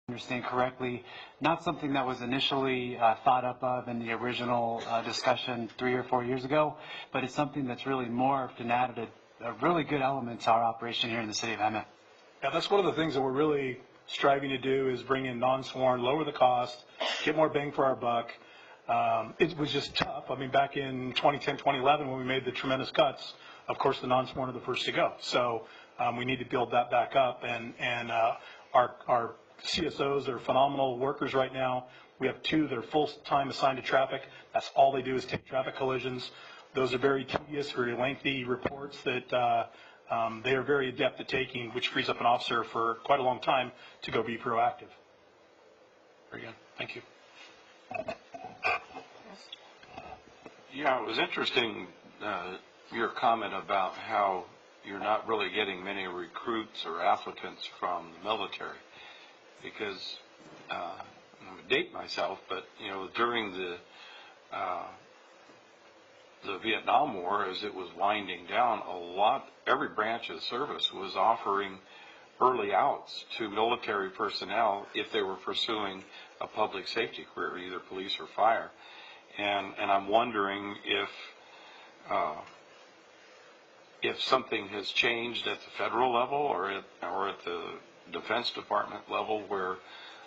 understand correctly, not something that was initially thought up of in the original discussion 3 or 4 years ago, but it's something that's really morphed and added a really good element to our operation here in the city of Emmett. Yeah, that's one of the things that we're really striving to do is bring in non-sworn, lower the cost, get more bang for our buck. It was just tough. I mean, back in 2010, 2011, when we made the tremendous cuts, of course, the non-sworn are the first to go. So we need to build that back up. And our CSOs are phenomenal workers right now. We have 2 that are full-time assigned to traffic. That's all they do is take traffic collisions. Those are very tedious, very lengthy reports that they are very adept at taking, which frees up an officer for quite a long time to go be proactive. Very good. Thank you. Yeah, it was interesting, your comment about how you're not really getting many recruits or applicants from the military, because I'm going to date myself, but during the Vietnam War, as it was winding down, every branch of service was offering early outs to military personnel if they were pursuing a public safety career, either police or fire. And I'm wondering if something has changed at the federal level or at the Defense Department level where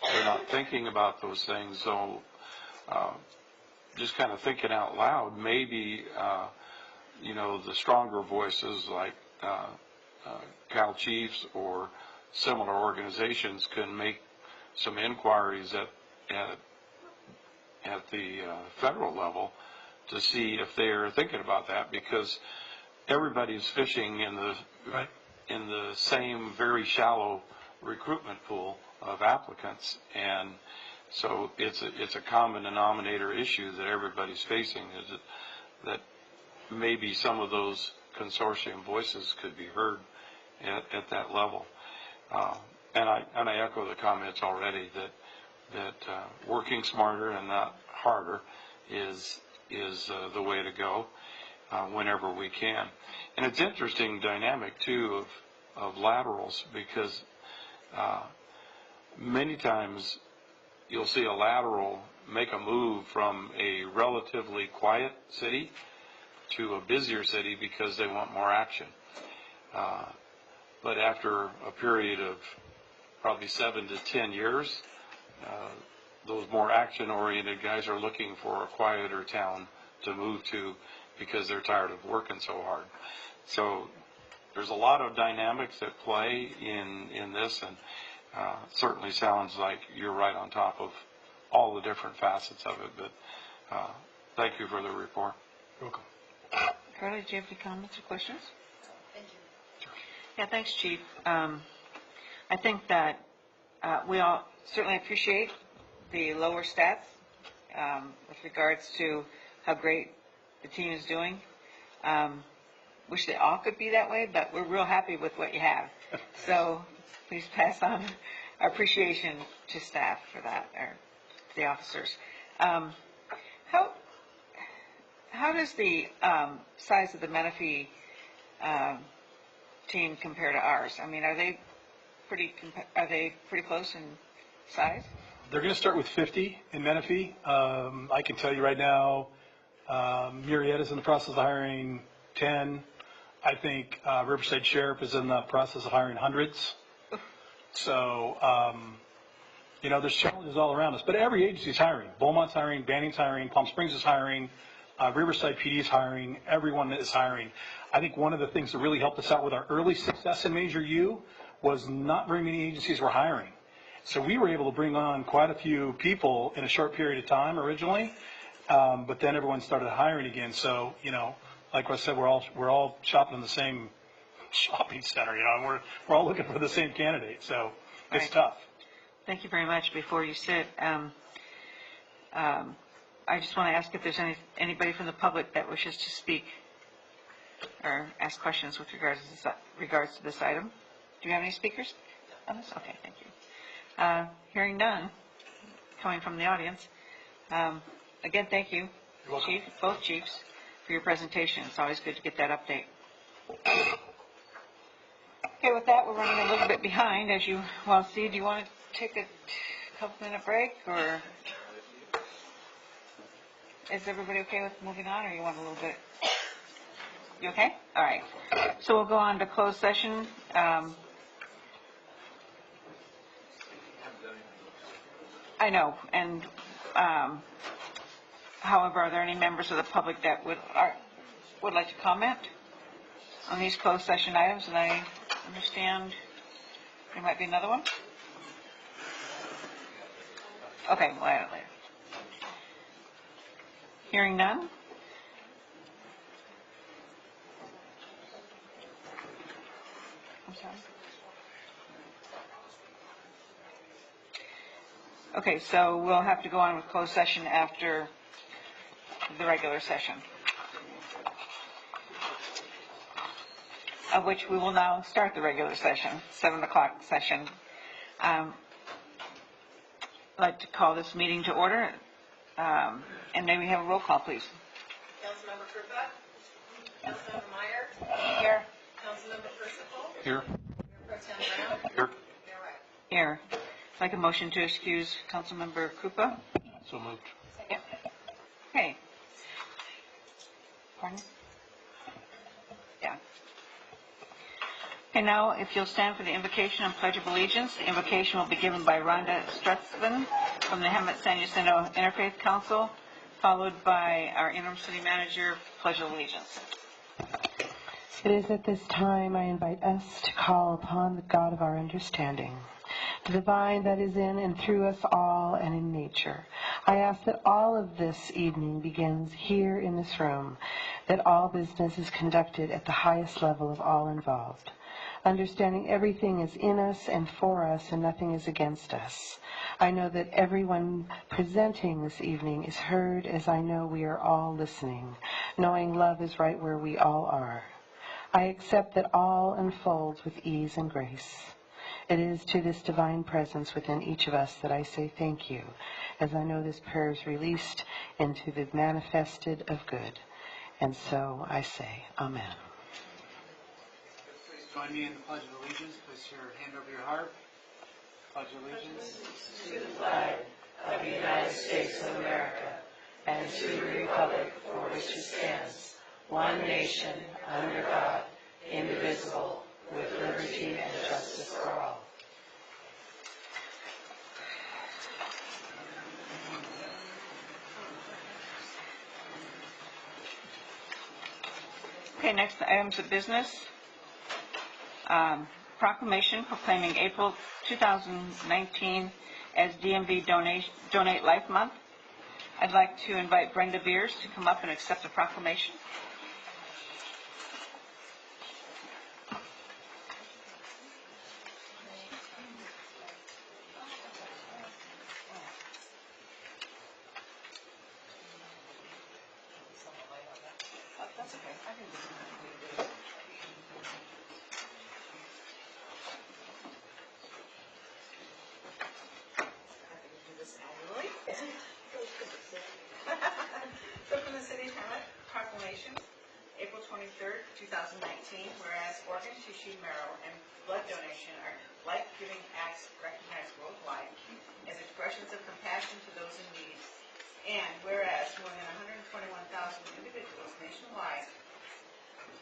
they're not thinking about those things. So just kind of thinking out loud, maybe the stronger voices like Cal Chiefs or similar organizations can make some inquiries at the federal level to see if they're thinking about that, because everybody's fishing in the same very shallow recruitment pool of applicants, and so it's a common denominator issue that everybody's facing, is that maybe some of those consortium voices could be heard at that level. And I echo the comments already that working smarter and not harder is the way to go whenever we can. And it's interesting dynamic too of laterals, because many times you'll see a lateral make a move from a relatively quiet city to a busier city because they want more action. But after a period of probably 7 to 10 years, those more action-oriented guys are looking for a quieter town to move to because they're tired of working so hard. So there's a lot of dynamics at play in this, and certainly sounds like you're right on top of all the different facets of it. But thank you for the report. You're welcome. Carla, do you have any comments or questions? Thank you. Yeah, thanks, Chief. I think that we all certainly appreciate the lower stats with regards to how great the team is doing. Wish they all could be that way, but we're real happy with what you have. So please pass on our appreciation to staff for that, or the officers. How does the size of the Menifee team compare to ours? I mean, are they pretty close in size? They're going to start with 50 in Menifee. I can tell you right now, Murrieta's in the process of hiring 10. I think Riverside Sheriff is in the process of hiring hundreds. So, there's challenges all around us. But every agency is hiring. Beaumont's hiring, Banning's hiring, Palm Springs is hiring, Riverside PD is hiring, everyone is hiring. I think one of the things that really helped us out with our early success in Major U was not very many agencies were hiring. So we were able to bring on quite a few people in a short period of time originally, but then everyone started hiring again. So, like I said, we're all shopping in the same shopping center. We're all looking for the same candidate. So it's Right. tough. Thank you very much. Before you sit, I just want to ask if there's anybody from the public that wishes to speak or ask questions with regards to this item. Do you have any speakers on this? Okay, thank you. Hearing none coming from the audience. Again, thank you, Chief, both chiefs, for your presentation. It's always good to get that update. Okay, with that, we're running a little bit behind, as you well see. Do you want to take a couple-minute break, or is everybody okay with moving on, or you want a little bit? You okay? All right. So we'll go on to closed session. I know, and however, are there any members of the public that would like to comment on these closed session items? And I understand there might be another one. Okay, we'll add it later. Hearing none. I'm sorry. Okay, so we'll have to go on with closed session after the regular session, of which we will now start the regular session, 7 o'clock session. I'd like to call this meeting to order, and may we have a roll call, please? Councilmember Krupa? Councilmember Meyer? Here. Councilmember Percival? Here. Mayor Pro Tem Brown? Here. Mayor White? Here. I'd like a motion to excuse Councilmember Krupa. So moved. Second. Okay. Pardon? Yeah. Okay, now, if you'll stand for the invocation and pledge of allegiance, the invocation will be given by Rhonda Strutzman from the Hemet San Jacinto Interfaith Council, followed by our interim city manager, pledge of allegiance. It is at this time I invite us to call upon the God of our understanding, the divine that is in and through us all and in nature. I ask that all of this evening begins here in this room, that all business is conducted at the highest level of all involved, understanding everything is in us and for us and nothing is against us. I know that everyone presenting this evening is heard, as I know we are all listening, knowing love is right where we all are. I accept that all unfolds with ease and grace. It is to this divine presence within each of us that I say thank you, as I know this prayer is released into the manifested of good. And so I say, Amen. Please join me in the Pledge of Allegiance. Place your hand over your heart. Pledge allegiance. To the flag of the United States of America and to the republic for which it stands, one nation, under God, indivisible, with liberty and justice for all. Okay, next items of business. Proclamation proclaiming April 2019 as DMV Donate Life Month. I'd like to invite Brenda Beers to come up and accept the proclamation. That's okay. I can do it. Annually. So from the City of Hemet, proclamation, April 23rd, 2019, whereas organ, tissue, marrow, and blood donation are life-giving acts recognized worldwide as expressions of compassion to those in need, and whereas more than 121,000 individuals nationwide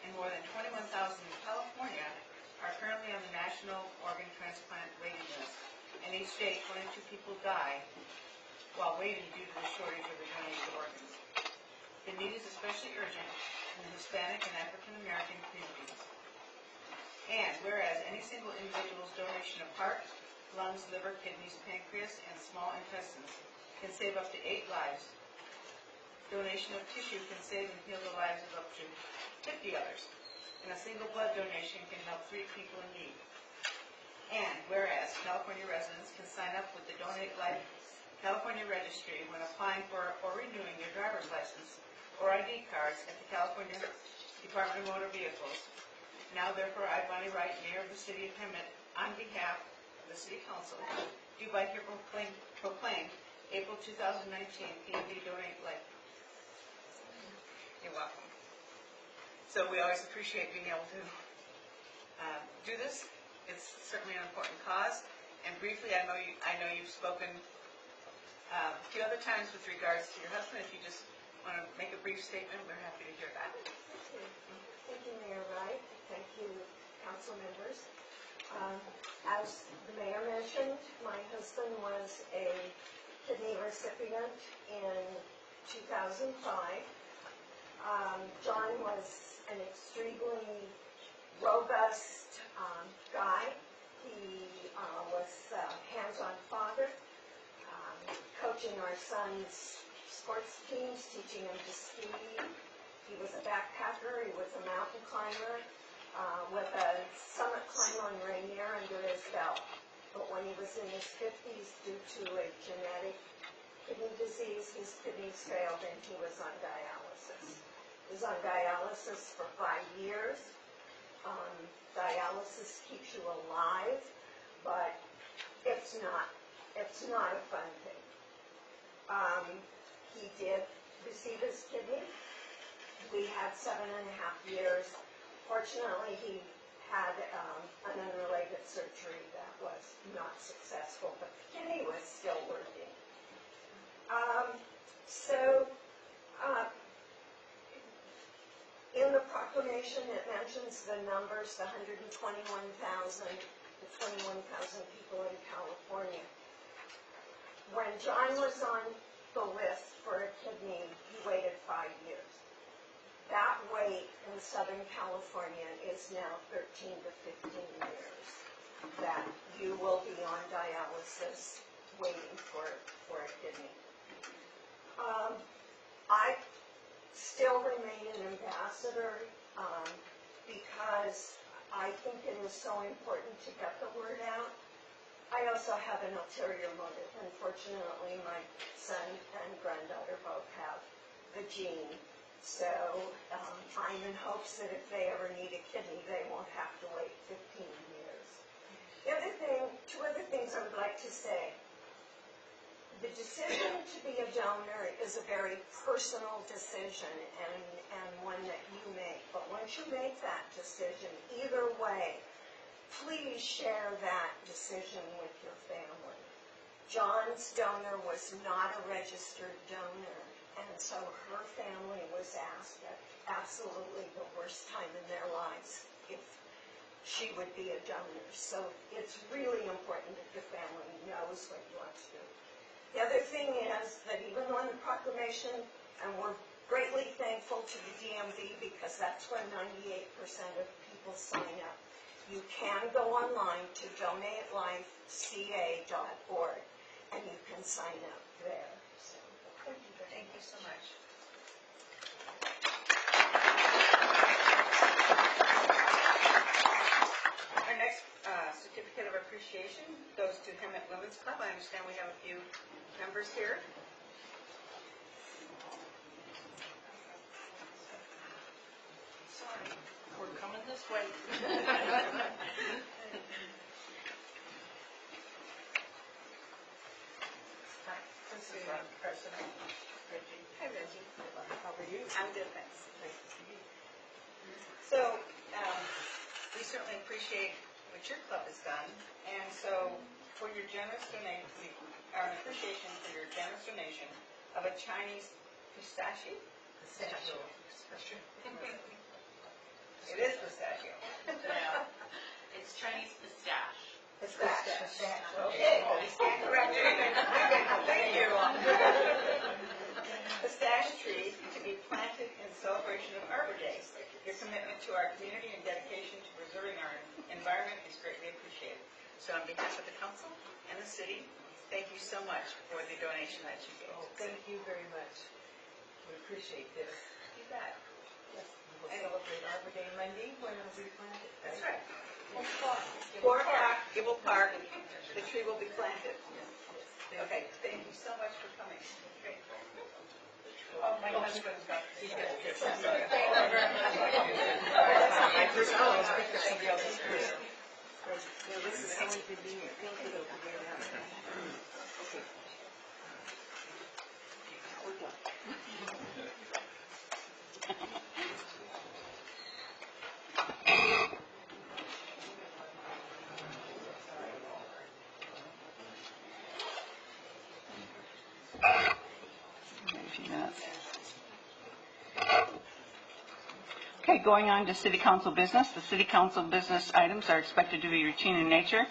and more than 21,000 in California are currently on the National Organ Transplant waiting list, and each day 22 people die while waiting due to the shortage of the donated organs. The need is especially urgent in the Hispanic and African American communities. And whereas any single individual's donation of heart, lungs, liver, kidneys, pancreas, and small intestines can save up to 8 lives, donation of tissue can save and heal the lives of up to 50 others, and a single blood donation can help 3 people in need. And whereas California residents can sign up with the Donate Life California Registry when applying for or renewing their driver's license or ID cards at the California Department of Motor Vehicles. Now therefore I, Bonnie Wright, Mayor of the City of Hemet, on behalf of the City Council, do by here proclaim April 2019 PMD Donate Life. You're welcome. So we always appreciate being able to do this. It's certainly an important cause, And briefly, I know you've spoken a few other times with regards to your husband. If you just want to make a brief statement, we're happy to hear that. Thank you, Mayor Wright. Thank you, council members. As the mayor mentioned, my husband was a kidney recipient in 2005. John was an extremely robust guy. He was a hands-on father, coaching our son's sports teams, teaching him to ski. He was a backpacker. He was a mountain climber with a summit climb on Rainier under his belt. But when he was in his 50s, due to a genetic kidney disease, his kidneys failed and he was on dialysis. He was on dialysis for 5 years. Dialysis keeps you alive, but it's not a fun thing. He did receive his kidney. We had 7.5 years. Fortunately, he had an unrelated surgery that was not successful, but the kidney was still working. In the proclamation, it mentions the numbers, the 121,000, the 21,000 people in California. When John was on the list for a kidney, he waited 5 years. That wait in Southern California is now 13 to 15 years that you will be on dialysis waiting for a kidney. I still remain an ambassador because I think it is so important to get the word out. I also have an ulterior motive. Unfortunately, my son and granddaughter both have the gene. So I'm in hopes that if they ever need a kidney, they won't have to wait 15 years. Two other things I would like to say. The decision to be a donor is a very personal decision and one that you make. But once you make that decision, either way, please share that decision with your family. John's donor was not a registered donor, and so her family was asked at absolutely the worst time in their lives if she would be a donor. So it's really important that your family knows what you want to do. The other thing is that even on the proclamation, and we're greatly thankful to the DMV because that's where 98% of people sign up. You can go online to donatelifeca.org and you can sign up there. So, Thank you so much. Our next certificate of appreciation goes to Hemet Women's Club. I understand we have a few members here. Sorry, we're coming this way. Hi, this is President Reggie. Hi, Reggie. How are you? I'm good, thanks. Nice to see you. So, we certainly appreciate what your club has done, and so for your generous donation, our appreciation for your generous donation of a Chinese pistachio. Pistachio. It is pistachio. It's Chinese pistache. Pistachio. Okay, we stand corrected. Thank you. Pistache tree to be planted in celebration of Arbor Days. Your commitment to our community and dedication to preserving our environment is greatly appreciated. So on behalf of the council and the city, thank you so much for the donation that you gave. Oh, thank you very much. We appreciate this. You bet. Yes, we will celebrate Arbor Day Monday when it will be planted. That's right. 4 4 o'clock, Gibble Park, the tree will be planted. Yes. Okay, thank you so much for coming. Great. Oh, my husband's got He's this. good. Thank you very much. My first one was picked up somebody else's purse. Yeah, this is so inconvenient. Feel good over there now. Okay. We're done. Okay, going on to city council business. The city council business items are expected to be routine in nature.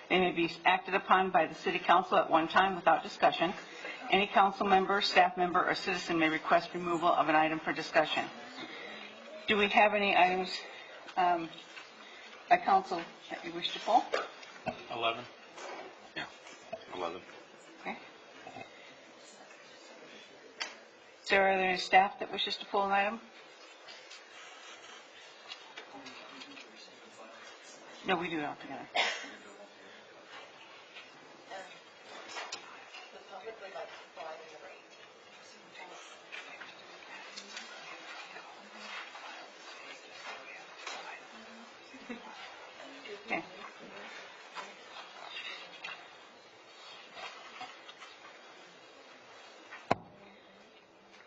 They may be acted upon by the city council at one time without discussion. Any council member, staff member, or citizen may request removal of an item for discussion. Do we have any items by council that you wish to pull? 11? Yeah, 11. Okay. Sarah, are there any staff that wishes to pull an item? No, we do it all together. Okay.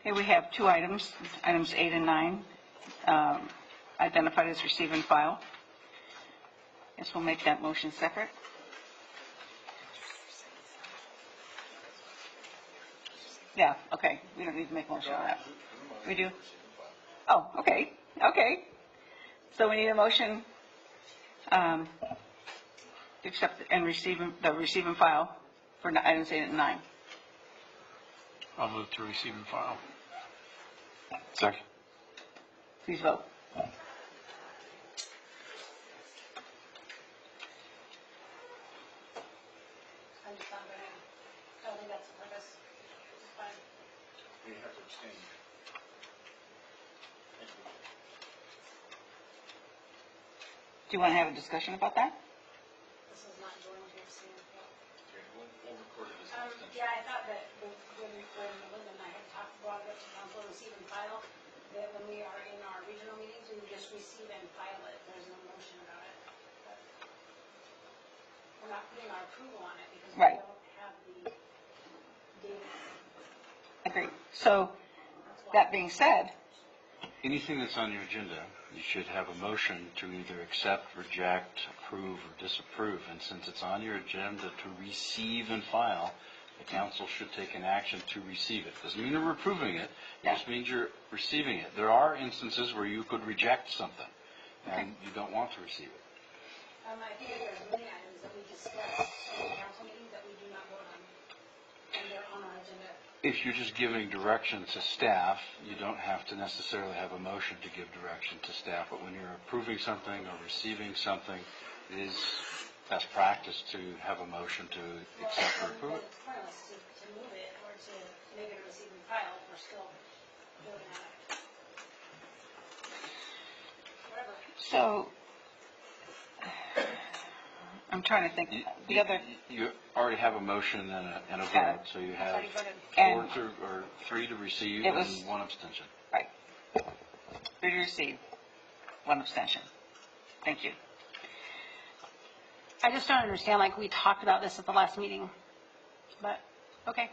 Okay, we have two items, items 8 and 9, identified as receive and file. Guess we'll make that motion separate. Yeah, okay, we don't need to make a motion on that. We do? Oh, okay, okay. So we need a motion to accept and receive and file for items 8 and 9. I'll move to receive and file. Second. Please vote. I'm just not gonna, I don't think that's the purpose. It's fine. You have to abstain. Do you want to have a discussion about that? This is not going to abstain. Yeah, I thought that when Melinda and I had talked about it to council receive and file, that when we are in our regional meetings, we would just receive and file it. There's no motion about it. But we're not putting our approval on it because we Right. don't have the data. Agreed. So, that being said, Anything that's on your agenda, you should have a motion to either accept, reject, approve, or disapprove. And since it's on your agenda to receive and file, the council should take an action to receive it. Doesn't mean you're approving it, it just means you're receiving it. There are instances where you could reject something, and you don't want to receive it. I think there's many items that we discussed in the council meeting that we do not vote on, and they're on our agenda. If you're just giving direction to staff, you don't have to necessarily have a motion to give direction to staff. But when you're approving something or receiving something, it is best practice to have a motion to accept or approve it. It's pointless to move it or to make it a receive and file if we're still voting on it. Whatever. so, I'm trying to think, the other, You already have a motion and a Yeah. vote, so you have Already voted. And- 3 to receive It was- and 1 abstention. right. 3 to receive, 1 abstention. Thank you. I just don't understand, like, we talked about this at the last meeting, but, okay.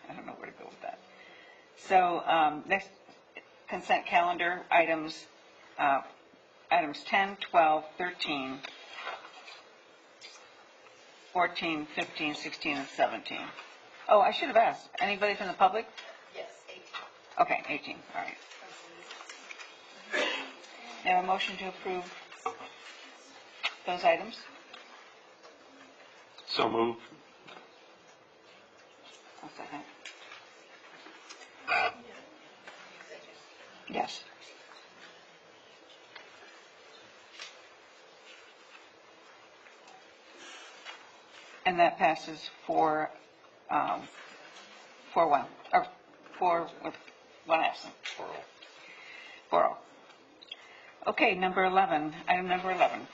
I don't know where to go with that. So, next consent calendar items, items 10, 12, 13, 14, 15, 16, and 17. Oh, I should have asked, anybody from the public? Yes, 18. Okay, 18, all right. Now a motion to approve those items? So move. One second. Yes. And that passes 4-1, or 4 with 1 absent. 4-0. Okay, number 11, item number 11.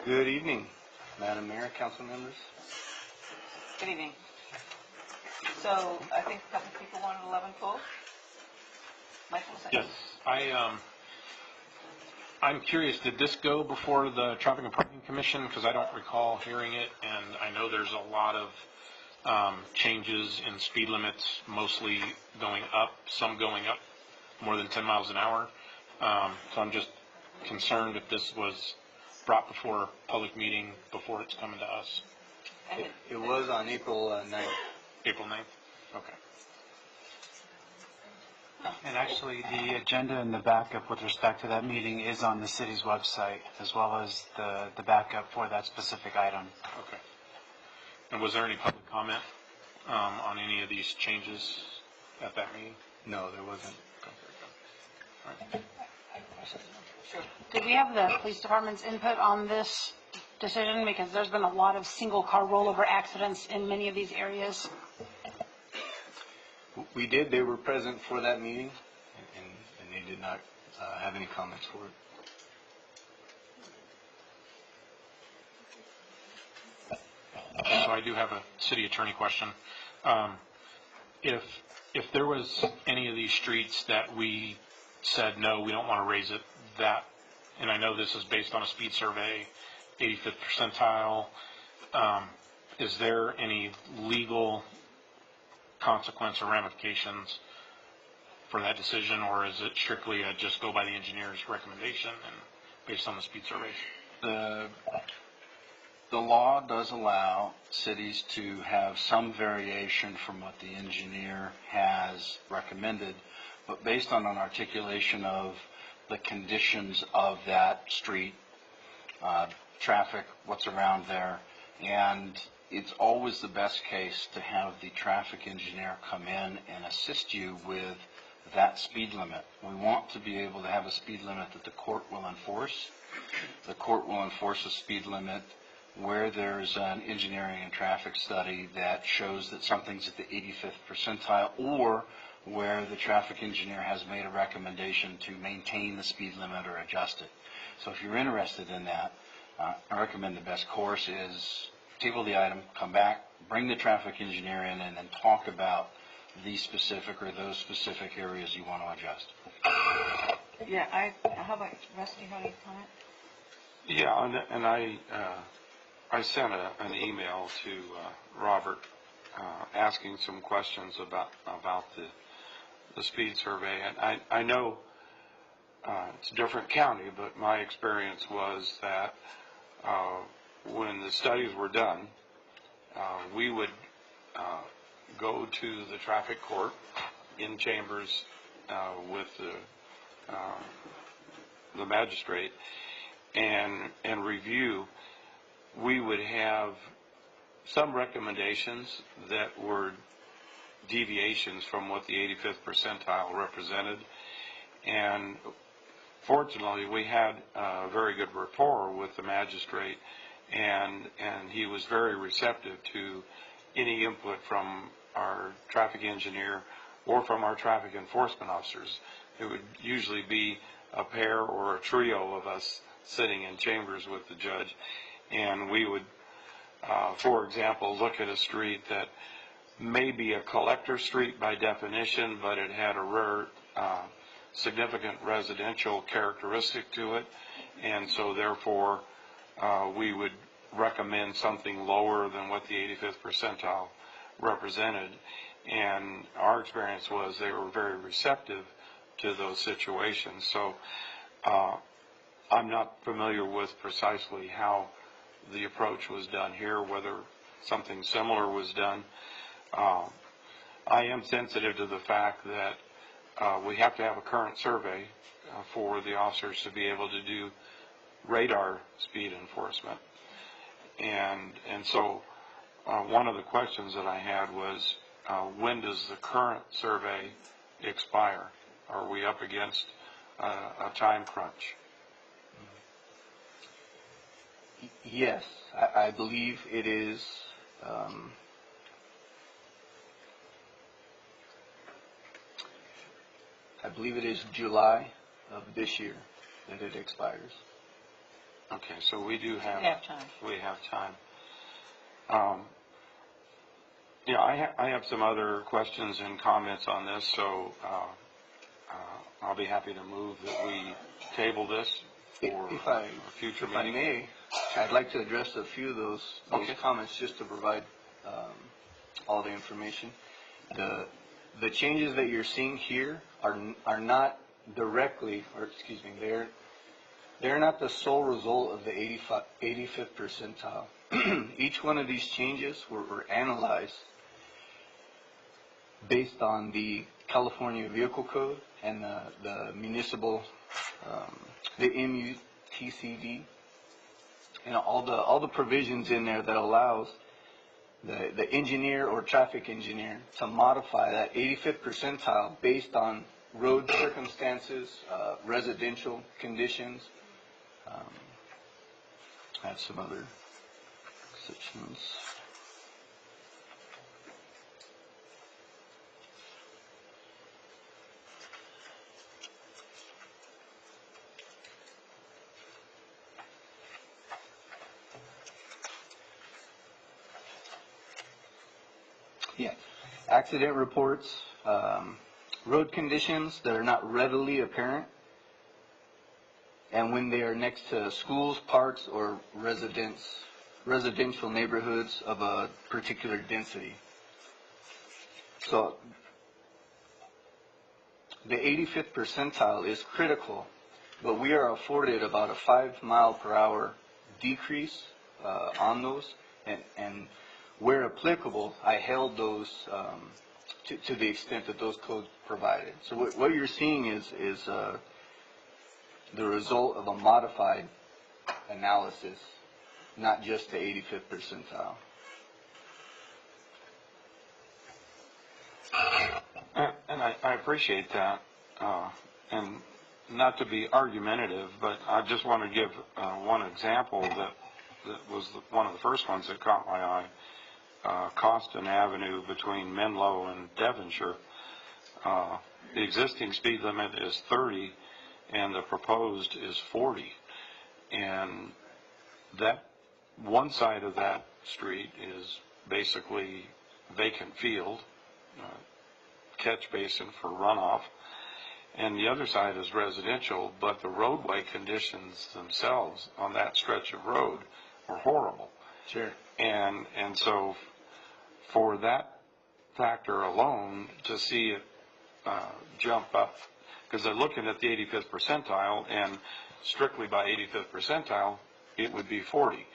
Good evening, Madam Mayor, council members. Good evening. So I think a couple people wanted 11 pulled. Michael, is that you? Yes, I'm curious, did this go before the Traffic and Parking Commission? Because I don't recall hearing it, and I know there's a lot of changes in speed limits, mostly going up, some going up more than 10 miles an hour. So I'm just concerned if this was brought before a public meeting before it's coming to us. It was on April 9th. April 9th? Okay. And actually, the agenda and the backup with respect to that meeting is on the city's website, as well as the backup for that specific item. Okay. And was there any public comment on any of these changes at that meeting? No, there wasn't. All right. Did we have the police department's input on this decision? Because there's been a lot of single-car rollover accidents in many of these areas. We did. They were present for that meeting, and they did not have any comments for it. So I do have a city attorney question. If there was any of these streets that we said, no, we don't want to raise it, that, and I know this is based on a speed survey, 85th percentile, is there any legal consequence or ramifications for that decision, or is it strictly just go by the engineer's recommendation and based on the speed survey? The law does allow cities to have some variation from what the engineer has recommended, but based on an articulation of the conditions of that street, traffic, what's around there, and it's always the best case to have the traffic engineer come in and assist you with that speed limit. We want to be able to have a speed limit that the court will enforce. The court will enforce a speed limit where there's an engineering and traffic study that shows that something's at the 85th percentile, or where the traffic engineer has made a recommendation to maintain the speed limit or adjust it. So if you're interested in that, I recommend the best course is table the item, come back, bring the traffic engineer in, and then talk about these specific or those specific areas you want to adjust. Yeah, how about, Russ, do you have any comment? Yeah, and I sent an email to Robert asking some questions about the speed survey, and I know it's a different county, but my experience was that when the studies were done, we would go to the traffic court in chambers with the magistrate and review. We would have some recommendations that were deviations from what the 85th percentile represented, and fortunately we had a very good rapport with the magistrate, and he was very receptive to any input from our traffic engineer or from our traffic enforcement officers. It would usually be a pair or a trio of us sitting in chambers with the judge, and we would, for example, look at a street that may be a collector street by definition, but it had a rare significant residential characteristic to it, and so therefore we would recommend something lower than what the 85th percentile represented. And our experience was they were very receptive to those situations. So I'm not familiar with precisely how the approach was done here, whether something similar was done. I am sensitive to the fact that we have to have a current survey for the officers to be able to do radar speed enforcement. And so one of the questions that I had was, when does the current survey expire? Are we up against a time crunch? Yes, I believe it is. I believe it is July of this year that it expires. Okay, so we do have, time. we have time. Yeah, I have some other questions and comments on this, so I'll be happy to move that we table this for a future meeting. If I may, I'd like to address a few of those Okay. comments just to provide all the information. The changes that you're seeing here are not directly, or excuse me, they're not the sole result of the 85th percentile. Each one of these changes were analyzed based on the California Vehicle Code and the municipal, the MUTCD, and all the provisions in there that allows the engineer or traffic engineer to modify that 85th percentile based on road circumstances, residential conditions. I have some other sections. Yeah, accident reports, road conditions that are not readily apparent, and when they are next to schools, parks, or residential neighborhoods of a particular density. So the 85th percentile is critical, but we are afforded about a 5 mile per hour decrease on those, and where applicable, I held those to the extent that those codes provided. So what you're seeing is the result of a modified analysis, not just the 85th percentile. And I appreciate that, and not to be argumentative, but I just want to give one example that was one of the first ones that caught my eye. Costin Avenue between Menlo and Devonshire. The existing speed limit is 30 and the proposed is 40. And that one side of that street is basically vacant field, catch basin for runoff, and the other side is residential, but the roadway conditions themselves on that stretch of road are horrible. Sure. And so for that factor alone, to see it jump up, because they're looking at the 85th percentile, and strictly by 85th percentile, it would be 40.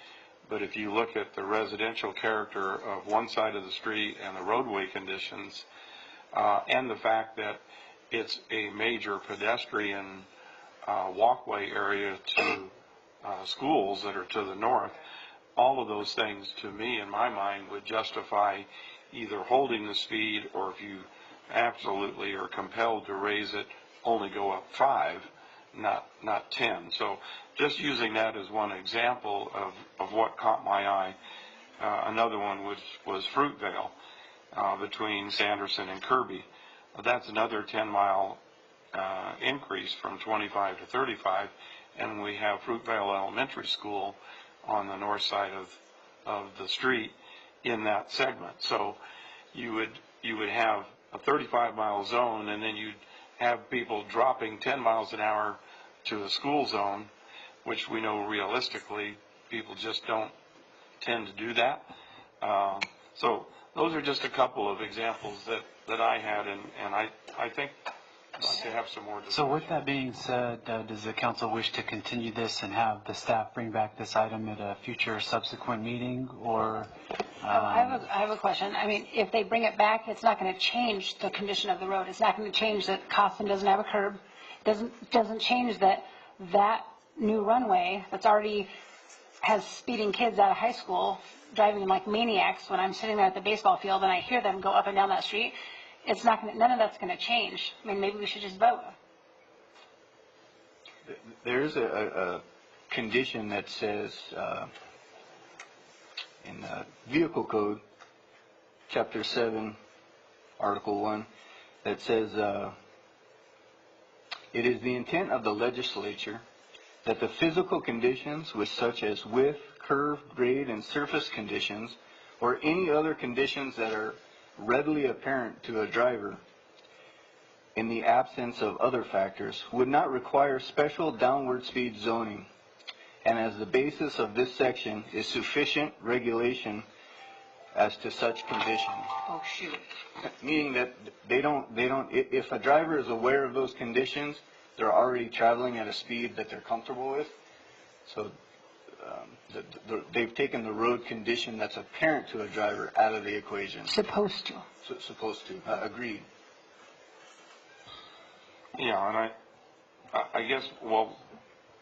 But if you look at the residential character of one side of the street and the roadway conditions, and the fact that it's a major pedestrian walkway area to schools that are to the north, all of those things, to me, in my mind, would justify either holding the speed, or if you absolutely are compelled to raise it, only go up 5, not 10. So just using that as one example of what caught my eye. Another one was Fruitvale between Sanderson and Kirby. That's another 10-mile increase from 25 to 35, and we have Fruitvale Elementary School on the north side of the street in that segment. So you would have a 35-mile zone, and then you'd have people dropping 10 miles an hour to a school zone, which we know realistically people just don't tend to do that. So those are just a couple of examples that I had, and I think I'd like to have some more discussion. So with that being said, does the council wish to continue this and have the staff bring back this item at a future subsequent meeting, or? I have a question. I mean, if they bring it back, it's not going to change the condition of the road. It's not going to change that Costin doesn't have a curb. Doesn't change that new runway that's already has speeding kids out of high school driving like maniacs when I'm sitting there at the baseball field and I hear them go up and down that street. It's not going to, none of that's going to change. I mean, maybe we should just vote. There's a condition that says in the Vehicle Code, Chapter 7, Article 1, that says, it is the intent of the legislature that the physical conditions, which such as width, curve, grade, and surface conditions, or any other conditions that are readily apparent to a driver in the absence of other factors, would not require special downward speed zoning. And as the basis of this section is sufficient regulation as to such conditions. Oh, shoot. Meaning that if a driver is aware of those conditions, they're already traveling at a speed that they're comfortable with. So they've taken the road condition that's apparent to a driver out of the equation. Supposed to. Supposed to. Agreed. Yeah, and I guess, well,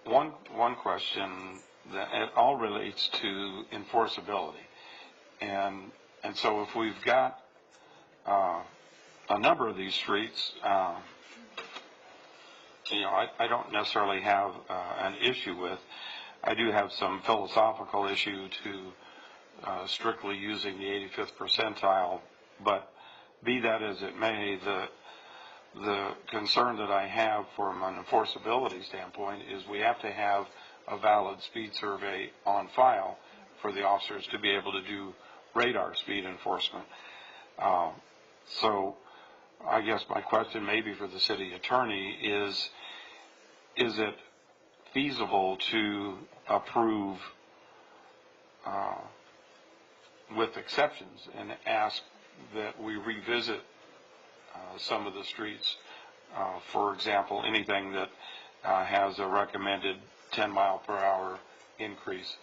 one question that it all relates to enforceability. And so if we've got a number of these streets, I don't necessarily have an issue with. I do have some philosophical issue to strictly using the 85th percentile, but be that as it may, the concern that I have from an enforceability standpoint is we have to have a valid speed survey on file for the officers to be able to do radar speed enforcement. So I guess my question maybe for the city attorney is it feasible to approve with exceptions and ask that we revisit some of the streets, for example, anything that has a recommended 10 mile per hour increase?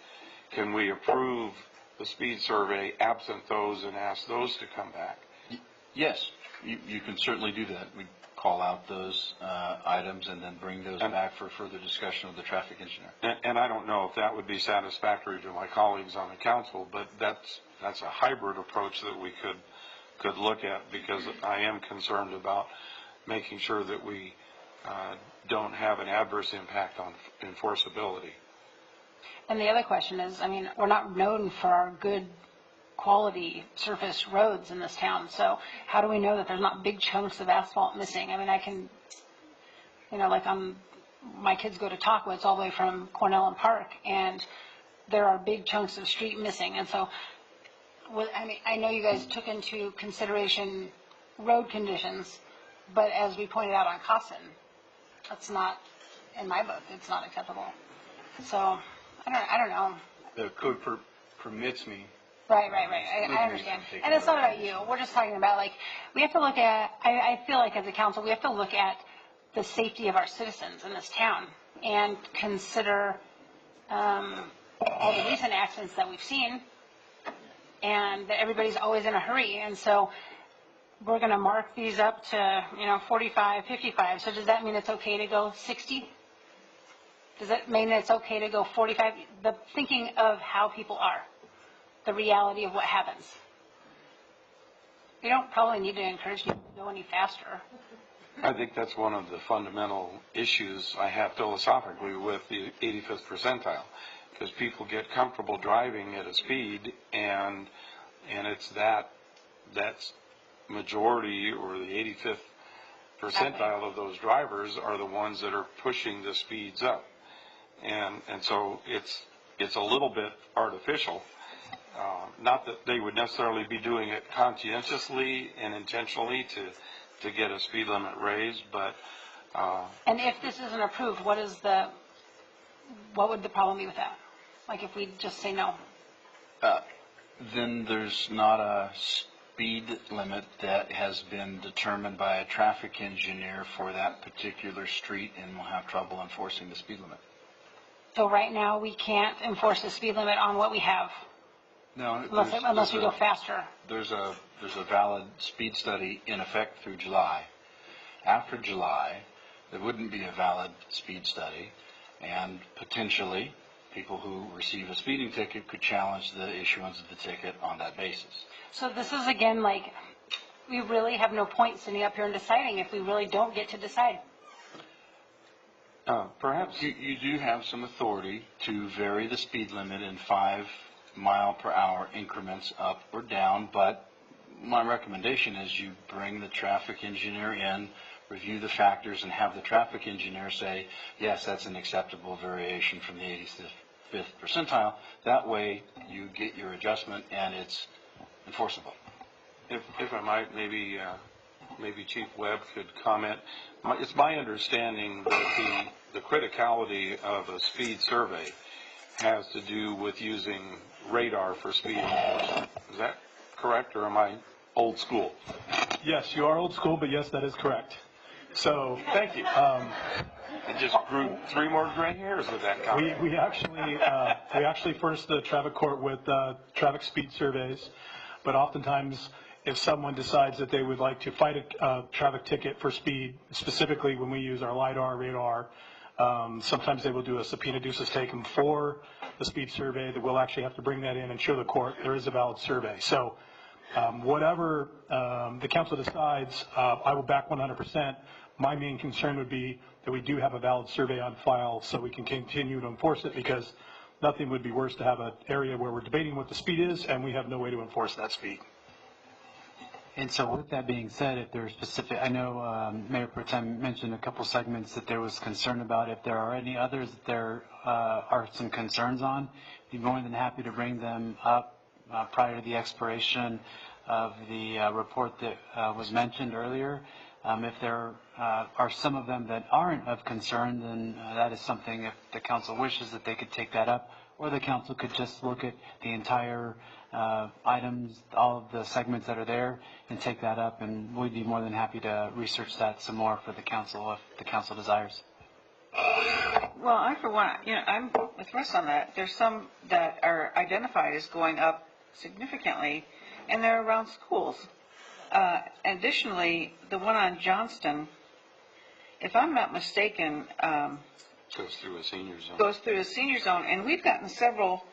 Can we approve the speed survey absent those and ask those to come back? Yes, you can certainly do that. We call out those items and then bring those back for further discussion with the traffic engineer. And I don't know if that would be satisfactory to my colleagues on the council, but that's a hybrid approach that we could look at, because I am concerned about making sure that we don't have an adverse impact on enforceability. And the other question is, I mean, we're not known for our good quality surface roads in this town, so how do we know that there's not big chunks of asphalt missing? I mean, I can, like my kids go to Taco, it's all the way from Cornell and Park, and there are big chunks of street missing. And so, I know you guys took into consideration road conditions, but as we pointed out on Costin, that's not, in my book, it's not acceptable. So, I don't know. The code permits me. Right. I understand. And it's not about you. We're just talking about, we have to look at, I feel like as a council, we have to look at the safety of our citizens in this town and consider all the recent accidents that we've seen, and that everybody's always in a hurry. And so we're going to mark these up to, 45, 55. So does that mean it's okay to go 60? Does that mean it's okay to go 45? The thinking of how people are, the reality of what happens. We don't probably need to encourage people to go any faster. I think that's one of the fundamental issues I have philosophically with the 85th percentile, because people get comfortable driving at a speed, and it's that's majority, or the 85th percentile of those drivers are the ones that are pushing the speeds up. And so it's a little bit artificial. Not that they would necessarily be doing it conscientiously and intentionally to get a speed limit raised, but and if this isn't approved, what would the problem be with that? Like if we just say no? Then there's not a speed limit that has been determined by a traffic engineer for that particular street, and we'll have trouble enforcing the speed limit. So right now, we can't enforce the speed limit on what we have, No, unless we go faster. There's a valid speed study in effect through July. After July, there wouldn't be a valid speed study, and potentially people who receive a speeding ticket could challenge the issuance of the ticket on that basis. So this is, again, we really have no point sitting up here and deciding if we really don't get to decide. perhaps You do have some authority to vary the speed limit in 5 mile per hour increments up or down, but my recommendation is you bring the traffic engineer in, review the factors, and have the traffic engineer say, yes, that's an acceptable variation from the 85th percentile. That way you get your adjustment and it's enforceable. If I might, maybe Chief Webb could comment. It's my understanding that the criticality of a speed survey has to do with using radar for speed enforcement. Is that correct, or am I old school? Yes, you are old school, but yes, that is correct. So, Thank you. It just grew 3 more gray hairs with that comment. we actually furnish the traffic court with traffic speed surveys, but oftentimes if someone decides that they would like to fight a traffic ticket for speed, specifically when we use our LiDAR, radar, sometimes they will do a subpoena ducis tecum for the speed survey that we'll actually have to bring that in and show the court there is a valid survey. So whatever the council decides, I will back 100%. My main concern would be that we do have a valid survey on file so we can continue to enforce it, because nothing would be worse to have an area where we're debating what the speed is and we have no way to enforce that speed. And so with that being said, if there are specific, I know Mayor Pro Tem mentioned a couple segments that there was concern about. If there are any others that there are some concerns on, be more than happy to bring them up prior to the expiration of the report that was mentioned earlier. If there are some of them that aren't of concern, then that is something, if the council wishes, that they could take that up, or the council could just look at the entire items, all of the segments that are there, and take that up, and we'd be more than happy to research that some more for the council if the council desires. Well, I, for one, I'm with Russ on that. There's some that are identified as going up significantly, and they're around schools. Additionally, the one on Johnston, if I'm not mistaken, Goes through a senior zone. goes through a senior zone, and we've gotten several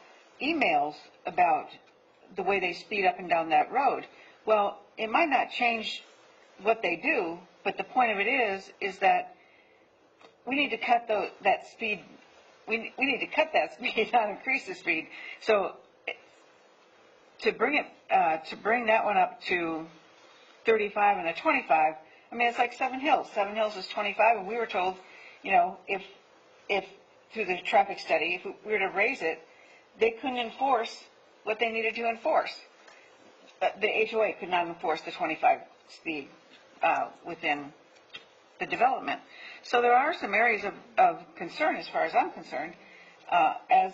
emails about the way they speed up and down that road. Well, it might not change what they do, but the point of it is that we need to cut that speed. We need to cut that speed, not increase the speed. So to bring that one up to 35 and a 25, I mean, it's like Seven Hills. Seven Hills is 25, and we were told, if through the traffic study, if we were to raise it, they couldn't enforce what they needed to enforce. The HOA could not enforce the 25 speed within the development. So there are some areas of concern, as far as I'm concerned, as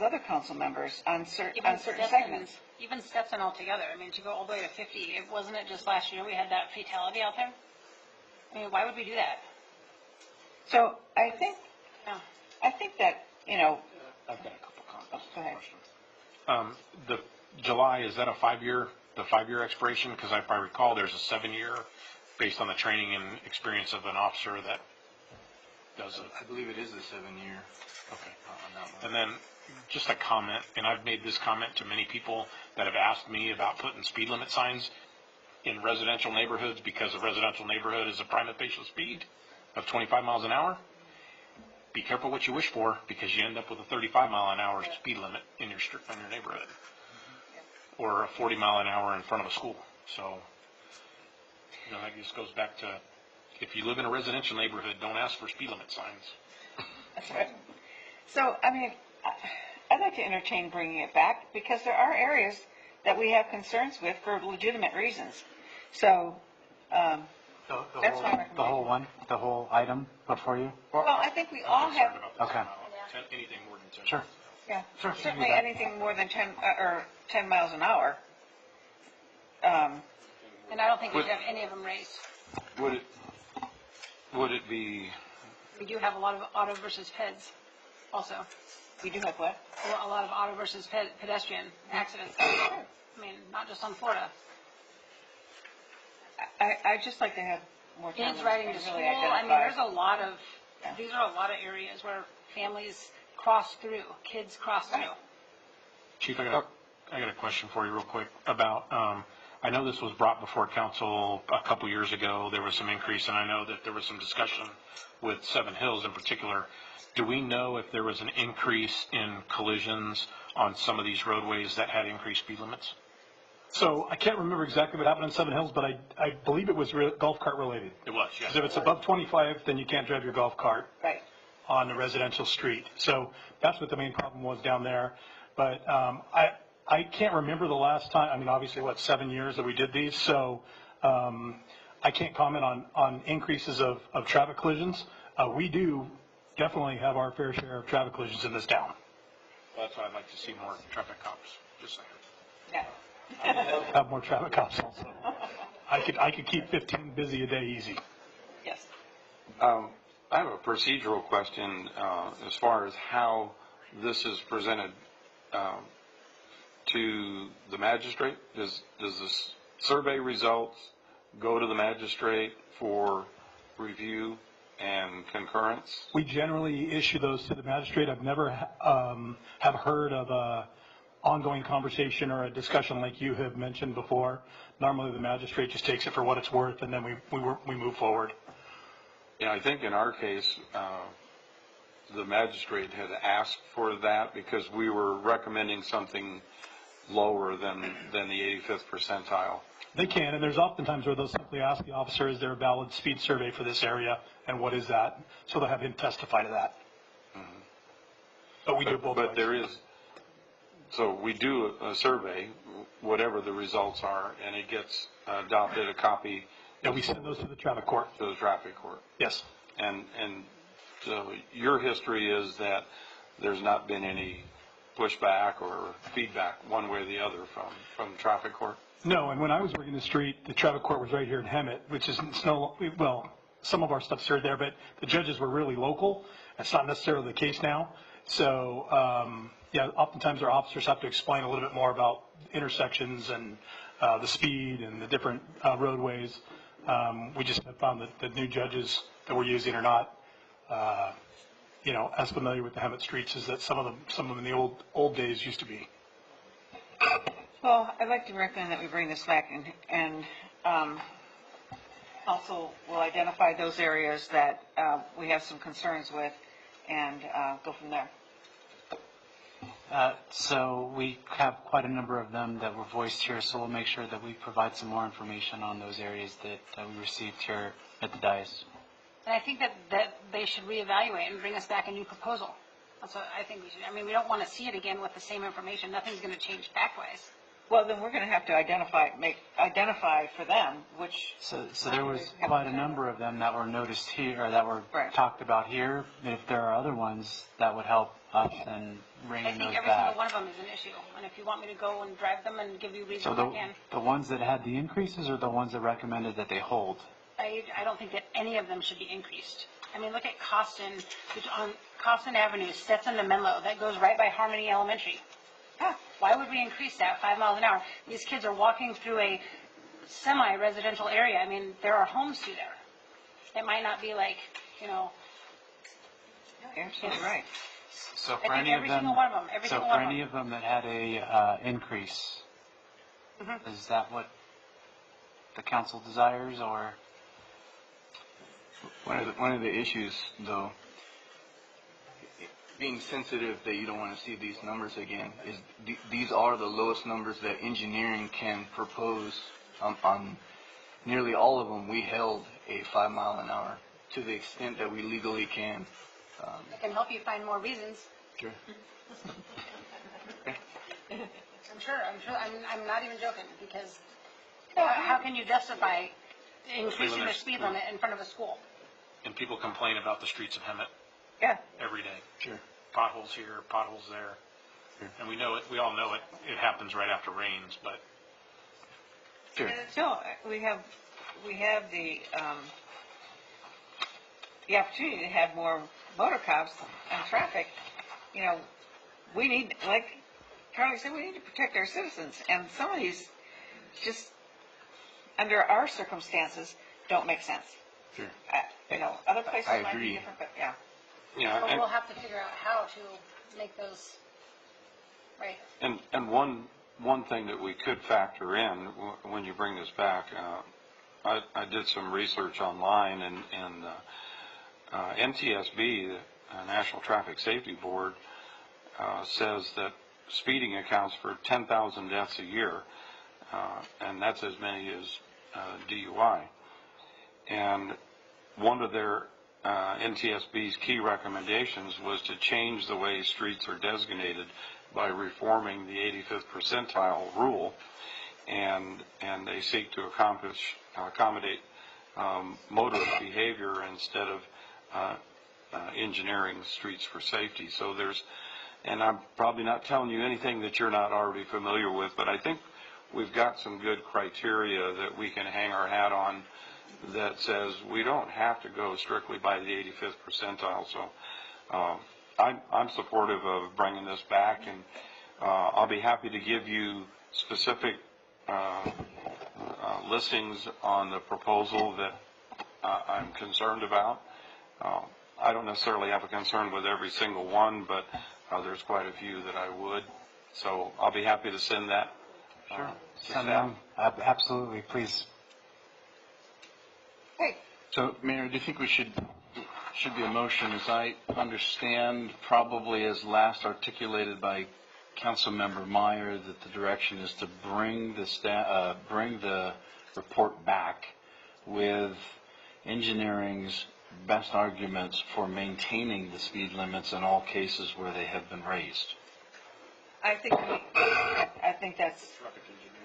other council members on certain segments. Even Stetson altogether, I mean, to go all the way to 50, wasn't it just last year we had that fatality out there? I mean, why would we do that? So I think that, I've got a couple comments. Go ahead. Questions. The July, is that the 5-year expiration? Because if I recall, there's a 7-year based on the training and experience of an officer that does it. I believe it is the 7-year. Okay. On that one. And then just a comment, and I've made this comment to many people that have asked me about putting speed limit signs in residential neighborhoods, because a residential neighborhood is a prima facie speed of 25 miles an hour. Be careful what you wish for, because you end up with a 35 mile an hour speed limit in your neighborhood, or a 40 mile an hour in front of a school. So, that just goes back to, if you live in a residential neighborhood, don't ask for speed limit signs. That's right. So, I mean, I'd like to entertain bringing it back, because there are areas that we have concerns with for legitimate reasons. So, that's my recommendation. The whole item before you? Well, I think we all have, Okay. Anything more than 10. Sure. yeah, Sure. certainly anything more than 10 miles an hour. And I don't think we should have any of them raised. Would it be, We do have a lot of auto versus peds also. We do have what? A lot of auto versus pedestrian accidents. I mean, not just on Florida. I'd just like to have more time. Kids riding to school. I mean, there's a lot of, these are a lot of areas where families cross through, kids cross through. Chief, I got a question for you real quick about, I know this was brought before council a couple years ago. There was some increase, and I know that there was some discussion with Seven Hills in particular. Do we know if there was an increase in collisions on some of these roadways that had increased speed limits? So I can't remember exactly what happened in Seven Hills, but I believe it was golf cart related. It was, yes. Because if it's above 25, then you can't drive your golf cart Right. on a residential street. So that's what the main problem was down there. But I can't remember the last time. I mean, obviously, 7 years that we did these. So I can't comment on increases of traffic collisions. We do definitely have our fair share of traffic collisions in this town. Well, that's why I'd like to see more traffic cops, just saying. Yeah. Have more traffic cops also. I could keep 15 busy a day easy. Yes. I have a procedural question as far as how this is presented to the magistrate. Does this survey results go to the magistrate for review and concurrence? We generally issue those to the magistrate. I've never have heard of a ongoing conversation or a discussion like you have mentioned before. Normally, the magistrate just takes it for what it's worth, and then we move forward. Yeah, I think in our case, the magistrate had asked for that because we were recommending something lower than the 85th percentile. They can, and there's oftentimes where they'll simply ask the officer, is there a valid speed survey for this area, and what is that? So they'll have him testify to that. Mm-hmm. But we do both ways. But there is, so we do a survey, whatever the results are, and it gets adopted, a copy. Yeah, we send those to the traffic court. To the traffic court. Yes. And so your history is that there's not been any pushback or feedback one way or the other from the traffic court? No, and when I was working the street, the traffic court was right here in Hemet, which is well, some of our stuff's here there, but the judges were really local. That's not necessarily the case now. So, yeah, oftentimes our officers have to explain a little bit more about intersections and the speed and the different roadways. We just have found that the new judges that we're using are not, as familiar with the Hemet streets as that some of them in the old days used to be. Well, I'd like to recommend that we bring this back and also we'll identify those areas that we have some concerns with and go from there. So we have quite a number of them that were voiced here, so we'll make sure that we provide some more information on those areas that we received here at the dais. And I think that they should reevaluate and bring us back a new proposal. That's what I think we should. I mean, we don't want to see it again with the same information. Nothing's going to change fact-wise. Well, then we're going to have to identify for them which. So there was quite a number of them that were noticed here, or that were talked about here. If there are other ones that would help us in bringing those back. I think every single one of them is an issue. And if you want me to go and drive them and give you reasons, So I can. the ones that had the increases, or the ones that recommended that they hold? I don't think that any of them should be increased. I mean, look at Costin, which on Costin Avenue, Stetson to Menlo, that goes right by Harmony Elementary. Why would we increase that 5 miles an hour? These kids are walking through a semi-residential area. I mean, there are homes through there. It might not be like, You're absolutely right. So I for think any of every them, single one of them, every so single for one of any them. of them that had a increase, is that what the council desires, or? One of the issues, though, being sensitive that you don't want to see these numbers again, is these are the lowest numbers that engineering can propose. On nearly all of them, we held a 5 mile an hour to the extent that we legally can. I can help you find more reasons. Sure. I'm sure. I'm not even joking, because how can you justify increasing the speed limit in front of a school? And people complain about the streets of Hemet every day. Sure. Potholes here, potholes there. Sure. And we know it, we all know it. It happens right after rains, but Sure. And until we have the opportunity to have more motor cops and traffic, we need, like Carly said, we need to protect our citizens. And some of these, just under our circumstances, don't make sense. Sure. Other places I might be agree. different, but yeah. Yeah, But we'll have to figure out how to make those right. and one thing that we could factor in when you bring this back, I did some research online, and NTSB, the National Traffic Safety Board, says that speeding accounts for 10,000 deaths a year, and that's as many as DUI. And one of their NTSB's key recommendations was to change the way streets are designated by reforming the 85th percentile rule, and they seek to accommodate motorist behavior instead of engineering streets for safety. So and I'm probably not telling you anything that you're not already familiar with, but I think we've got some good criteria that we can hang our hat on that says we don't have to go strictly by the 85th percentile. So I'm supportive of bringing this back, and I'll be happy to give you specific listings on the proposal that I'm concerned about. I don't necessarily have a concern with every single one, but there's quite a few that I would. So I'll be happy to send that. Sure. To Send staff. them. Absolutely, please. So, Mayor, do you think we should be a motion, as I understand, probably as last articulated by Councilmember Meyer, that the direction is to bring the report back with engineering's best arguments for maintaining the speed limits in all cases where they have been raised? I think that's,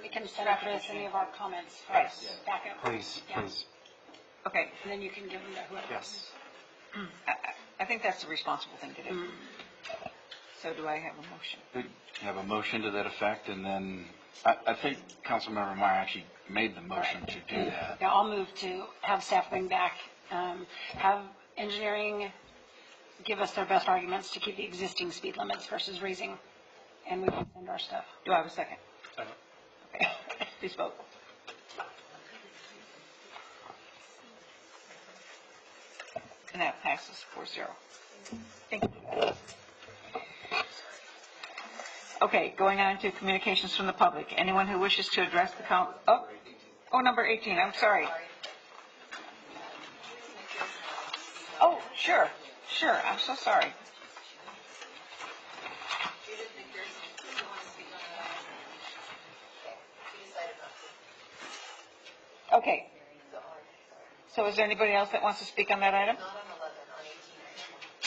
We can send out any of our comments Right. first, back up. Please, Yeah. please. okay. And then you can give them to whoever. Yes. I think that's the responsible thing to do. So do I have a motion? You have a motion to that effect, and then I think Councilmember Meyer actually made the motion to do that. Yeah, I'll move to have staff bring back, have engineering give us their best arguments to keep the existing speed limits versus raising, and we can send our stuff. Do I have a second? Okay, please vote. And that passes 4-0. Thank you. Okay, going on to communications from the public. Anyone who wishes to address the number 18, I'm sorry. Oh, sure, I'm so sorry. Okay. So is there anybody else that wants to speak on that item? Not on 11,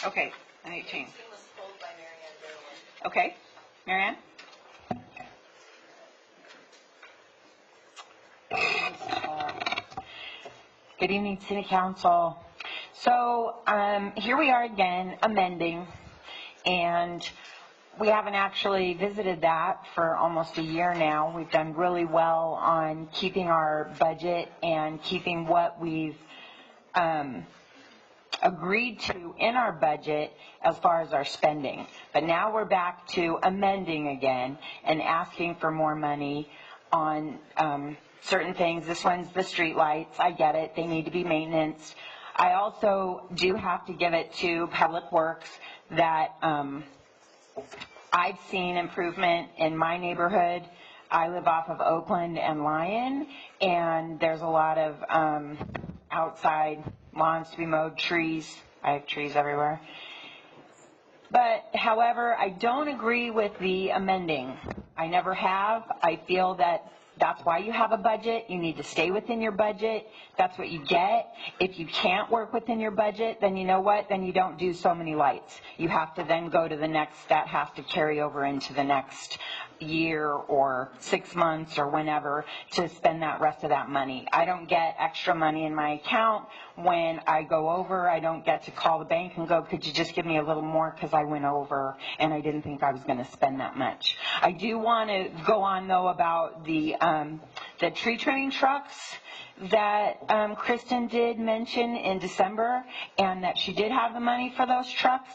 on 18. Okay, on 18. It was pulled by Mary Ann Derwin. Okay, Marianne? Good evening, City Council. So here we are again, amending, and we haven't actually visited that for almost a year now. We've done really well on keeping our budget and keeping what we've agreed to in our budget as far as our spending. But now we're back to amending again and asking for more money on certain things. This one's the street lights. I get it. They need to be maintenance. I also do have to give it to Public Works that I've seen improvement in my neighborhood. I live off of Oakland and Lyon, and there's a lot of outside lawns to be mowed, trees. I have trees everywhere. But, however, I don't agree with the amending. I never have. I feel that that's why you have a budget. You need to stay within your budget. That's what you get. If you can't work within your budget, then you know what? Then you don't do so many lights. You have to then go to the next, that has to carry over into the next year or 6 months or whenever to spend that rest of that money. I don't get extra money in my account when I go over. I don't get to call the bank and go, could you just give me a little more because I went over and I didn't think I was going to spend that much. I do want to go on though about the tree trimming trucks that Kristen did mention in December, and that she did have the money for those trucks.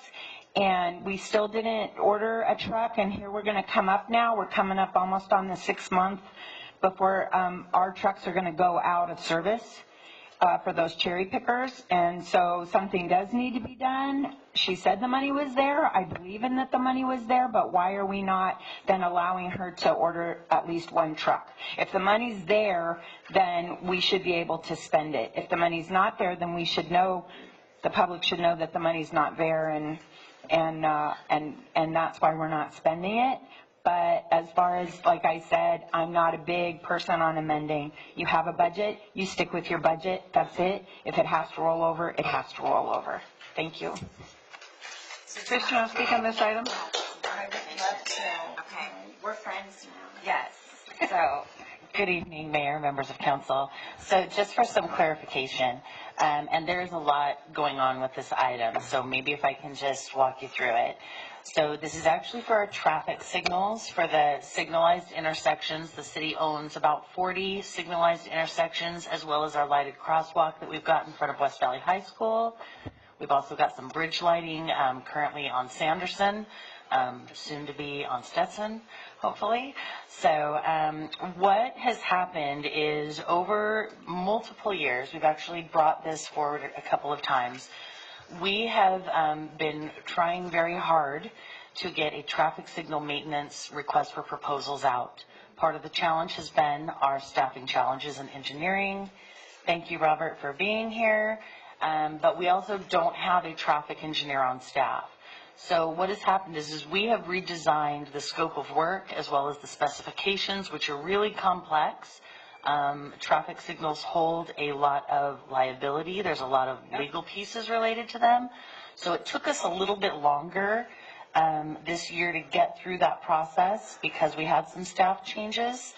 And we still didn't order a truck, and here we're going to come up now. We're coming up almost on the 6th month before our trucks are going to go out of service for those cherry pickers. And so something does need to be done. She said the money was there. I believe in that the money was there, but why are we not then allowing her to order at least one truck? If the money's there, then we should be able to spend it. If the money's not there, then we should know, the public should know that the money's not there, and that's why we're not spending it. But as far as, like I said, I'm not a big person on amending. You have a budget, you stick with your budget, that's it. If it has to roll over, it has to roll over. Thank you. Chris, you want to speak on this item? I would love to. Okay, we're friends now. Yes. So, good evening, Mayor, members of council. So just for some clarification, and there's a lot going on with this item, so maybe if I can just walk you through it. So this is actually for our traffic signals, for the signalized intersections. The city owns about 40 signalized intersections, as well as our lighted crosswalk that we've got in front of West Valley High School. We've also got some bridge lighting currently on Sanderson, soon to be on Stetson, hopefully. So what has happened is over multiple years, we've actually brought this forward a couple of times. We have been trying very hard to get a traffic signal maintenance request for proposals out. Part of the challenge has been our staffing challenges in engineering. Thank you, Robert, for being here. But we also don't have a traffic engineer on staff. So what has happened is we have redesigned the scope of work as well as the specifications, which are really complex. Traffic signals hold a lot of liability. There's a lot of legal pieces related to them. So it took us a little bit longer this year to get through that process because we had some staff changes.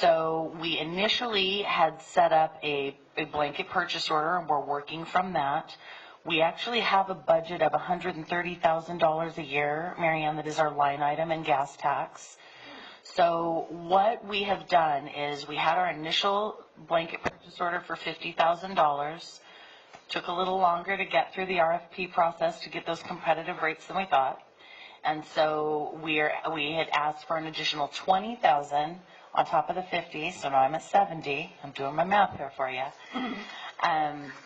So we initially had set up a blanket purchase order, and we're working from that. We actually have a budget of $130,000 a year, Marianne, that is our line item in gas tax. So what we have done is we had our initial blanket purchase order for $50,000. Took a little longer to get through the RFP process to get those competitive rates than we thought. And so we had asked for an additional $20,000 on top of the 50, so now I'm at 70. I'm doing my math here for you.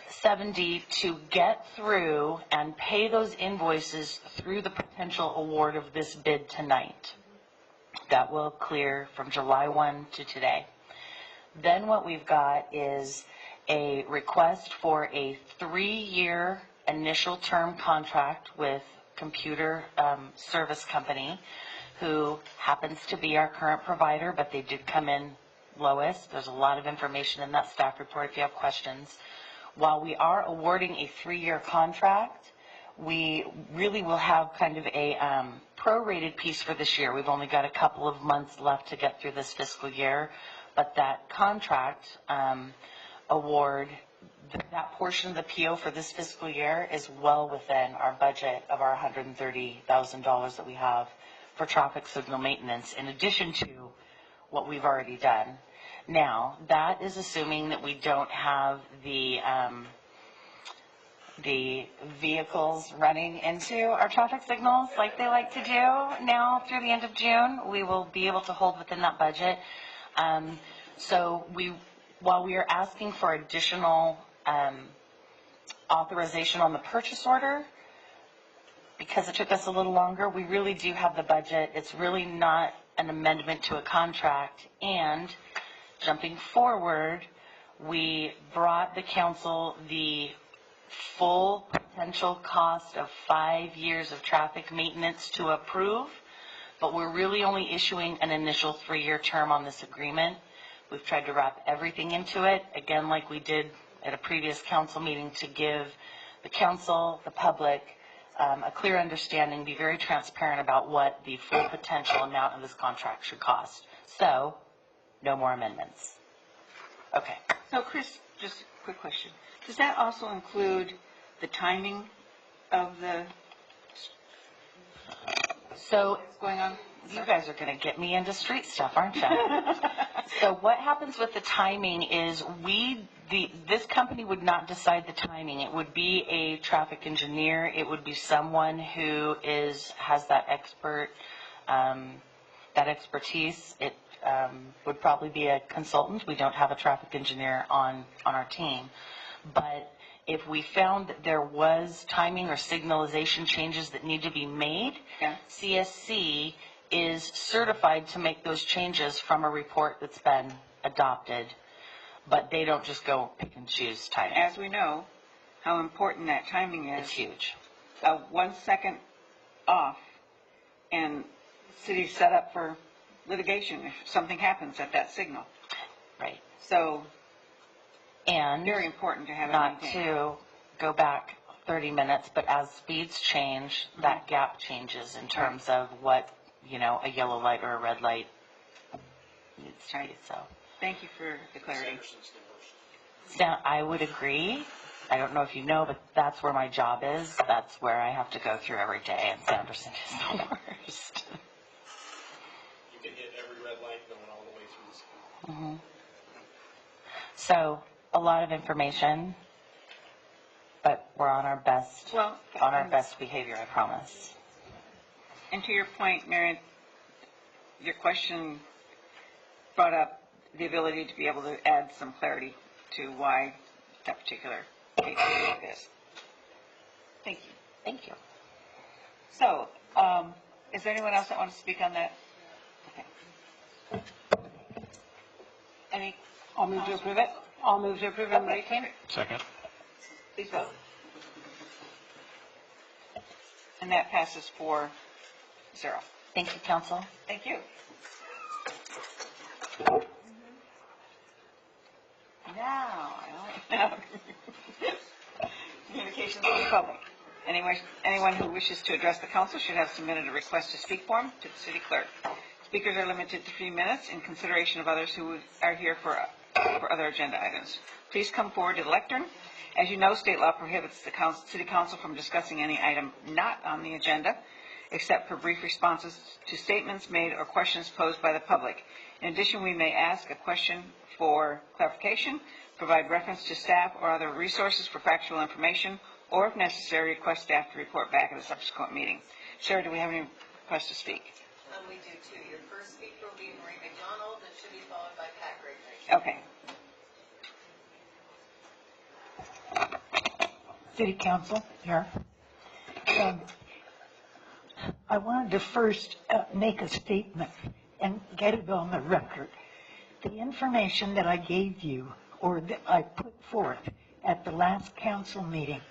70 to get through and pay those invoices through the potential award of this bid tonight. That will clear from July 1 to today. Then what we've got is a request for a 3-year initial term contract with Computer Service Company, who happens to be our current provider, but they did come in lowest. There's a lot of information in that staff report if you have questions. While we are awarding a 3-year contract, we really will have kind of a prorated piece for this year. We've only got a couple of months left to get through this fiscal year, but that contract award, that portion of the PO for this fiscal year is well within our budget of our $130,000 that we have for traffic signal maintenance, in addition to what we've already done. Now, that is assuming that we don't have the vehicles running into our traffic signals like they like to do now through the end of June. We will be able to hold within that budget. So while we are asking for additional authorization on the purchase order, because it took us a little longer, we really do have the budget. It's really not an amendment to a contract. And jumping forward, we brought the council the full potential cost of 5 years of traffic maintenance to approve, but we're really only issuing an initial 3-year term on this agreement. We've tried to wrap everything into it, again, like we did at a previous council meeting, to give the council, the public, a clear understanding, be very transparent about what the full potential amount of this contract should cost. So, no more amendments. Okay. So Chris, just a quick question. Does that also include the timing of the what's going on? You guys are going to get me into street stuff, aren't you? So what happens with the timing is this company would not decide the timing. It would be a traffic engineer. It would be someone who has that expertise. It would probably be a consultant. We don't have a traffic engineer on our team. But if we found that there was timing or signalization changes that need to be made, CSC is certified to make those changes from a report that's been adopted. But they don't just go pick and choose timing. As we know, how important that timing is. It's huge. 1 second off, and city's set up for litigation if something happens at that signal. Right. So, and very important to have it not maintained. to go back 30 minutes, but as speeds change, that gap changes in terms of what, a yellow light or a red light needs to be. So thank you for the clarity. I would agree. I don't know if you know, but that's where my job is. That's where I have to go through every day, and Sanderson is the worst. You can hit every red light going all the way through the school. So, a lot of information, but we're on our best, behavior, I promise. And to your point, Marion, your question brought up the ability to be able to add some clarity to why that particular case is like this. Thank you. Thank you. So, is there anyone else that wants to speak on that? Okay. Any? I'll move to approve it. I'll move to approve number 18. Second. Please vote. And that passes 4-0. Thank you, Council. Thank you. Now, communications to the public. Anyone who wishes to address the council should have submitted a request to speak form to the city clerk. Speakers are limited to 3 minutes in consideration of others who are here for other agenda items. Please come forward to the lectern. As you know, state law prohibits the city council from discussing any item not on the agenda, except for brief responses to statements made or questions posed by the public. In addition, we may ask a question for clarification, provide reference to staff or other resources for factual information, or if necessary, request staff to report back at a subsequent meeting. Sarah, do we have any requests to speak? We do too. Your first speaker will be Marie McDonald, and should be followed by Pat Gregory. Okay. City Council, here. I wanted to first make a statement and get it on the record. The information that I gave you, or that I put forth at the last council meeting,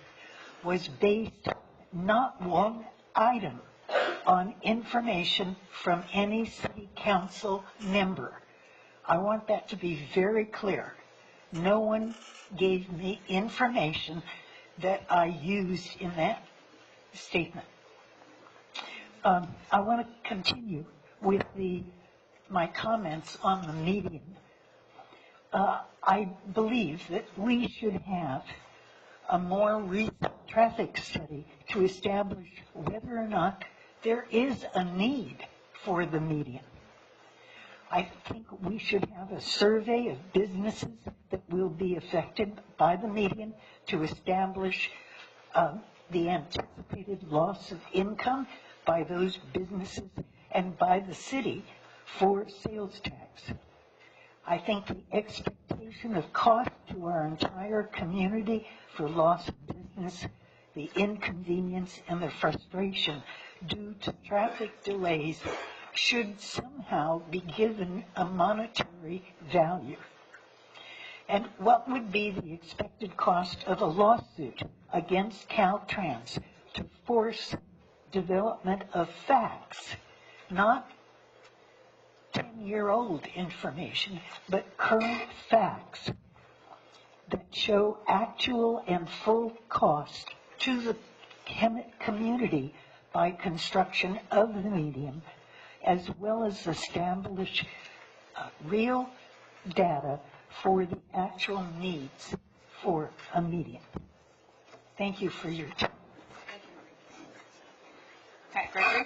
was based not one item on information from any city council member. I want that to be very clear. No one gave me information that I used in that statement. I want to continue with my comments on the median. I believe that we should have a more recent traffic study to establish whether or not there is a need for the median. I think we should have a survey of businesses that will be affected by the median to establish the anticipated loss of income by those businesses and by the city for sales tax. I think the expectation of cost to our entire community for loss of business, the inconvenience and the frustration due to traffic delays should somehow be given a monetary value. And what would be the expected cost of a lawsuit against Caltrans to force development of facts, not 10-year-old information, but current facts that show actual and full cost to the community by construction of the median, as well as establish real data for the actual needs for a median. Thank you for your time. Pat Gregory?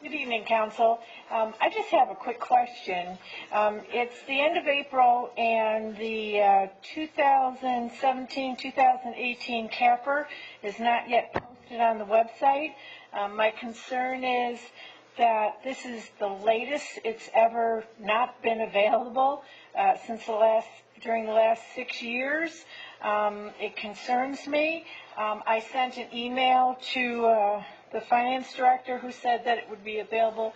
Good evening, Council. I just have a quick question. It's the end of April, and the 2017-2018 CAPR is not yet posted on the website. My concern is that this is the latest it's ever not been available during the last 6 years. It concerns me. I sent an email to the finance director, who said that it would be available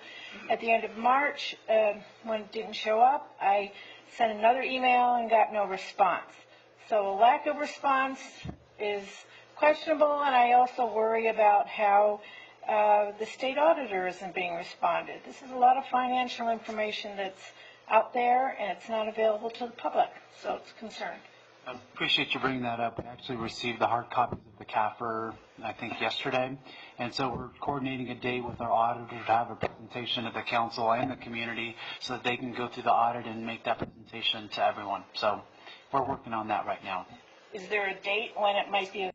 at the end of March. When it didn't show up, I sent another email and got no response. So a lack of response is questionable, and I also worry about how the state auditor isn't being responded. This is a lot of financial information that's out there, and it's not available to the public, so it's concerned. I appreciate you bringing that up. We actually received the hard copies of the CAFR, I think, yesterday. And so we're coordinating a date with our auditor to have a presentation to the council and the community so that they can go through the audit and make that presentation to everyone. So we're working on that right now. Is there a date when it might be